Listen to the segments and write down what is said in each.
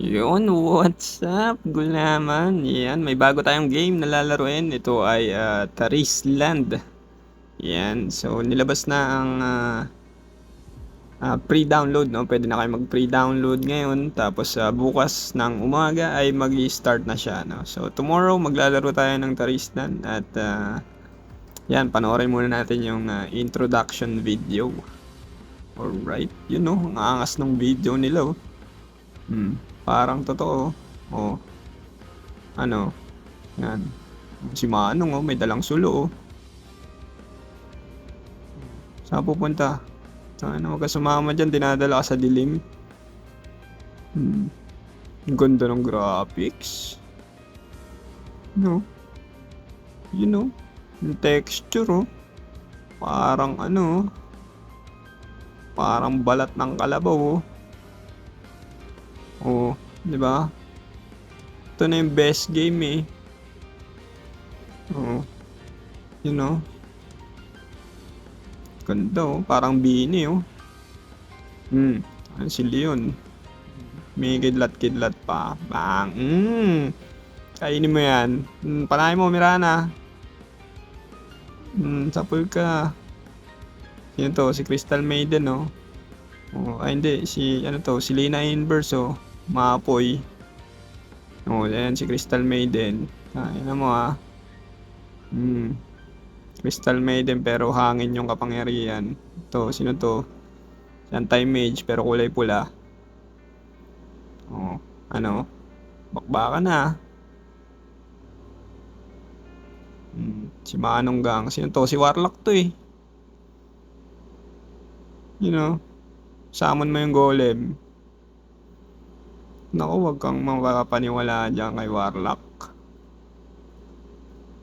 Yun, what's up, gulaman? Yan, may bago tayong game na lalaruin. Ito ay Taris Land. Yan, so nilabas na ang pre-download, no? Pwede na kayo mag-pre-download ngayon. Tapos bukas ng umaga ay mag-start na siya, no? So tomorrow maglalaro tayo ng Taris Land at yan, panoorin muna natin yung introduction video. Alright, yun no, ang angas ng video nila, oh. Parang totoo. Oh, ano, yan. Si Manong, oh, may dalang sulo, oh. Saan pupunta? Sana huwag ka sumama dyan, dinadala ka sa dilim. Ang ganda ng graphics. No? You know? Yung texture, oh. Parang ano, parang balat ng kalabaw, oh. Oh, di ba? Ito na yung best game, eh. Oh, you know? Ganda, oh. Parang Bini, oh. Ano si Leon? May kidlat-kidlat pa. Bang! Kainin mo yan. Panahin mo, Mirana. Sapul ka. Sino to? Si Crystal Maiden, oh. Oh, ay hindi. Si, ano to? Si Lina Inverse, oh. Maapoy. Oh, yan si Crystal Maiden. Ayun mo, ah. Crystal Maiden pero hangin yung kapangyarihan. To, sino to? Si Anti-Mage pero kulay pula. Oh, ano? Bakbakan na. Si Manong Gang. Sino to? Si Warlock to, eh. You know? Summon mo yung golem. Naku, wag kang makakapaniwala dyan kay Warlock.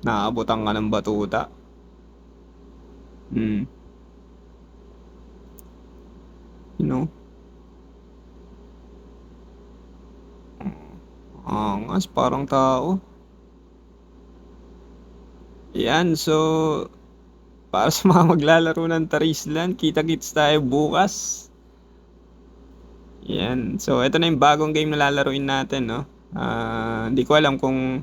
Naabutan ka ng batuta. You know? Angas, parang tao. Yan, so para sa mga maglalaro ng Tarislan, kita-kits tayo bukas. Yan, so ito na yung bagong game na lalaruin natin, no? Hindi ko alam kung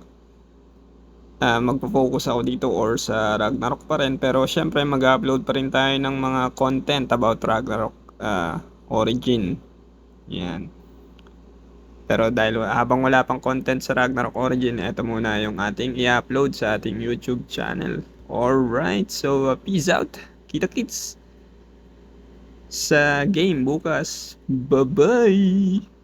magpo-focus ako dito or sa Ragnarok pa rin, pero syempre mag-upload pa rin tayo ng mga content about Ragnarok Origin. Yan. Pero dahil habang wala pang content sa Ragnarok Origin, ito muna yung ating i-upload sa ating YouTube channel. Alright, so peace out. Kita-kits sa game bukas. Bye-bye!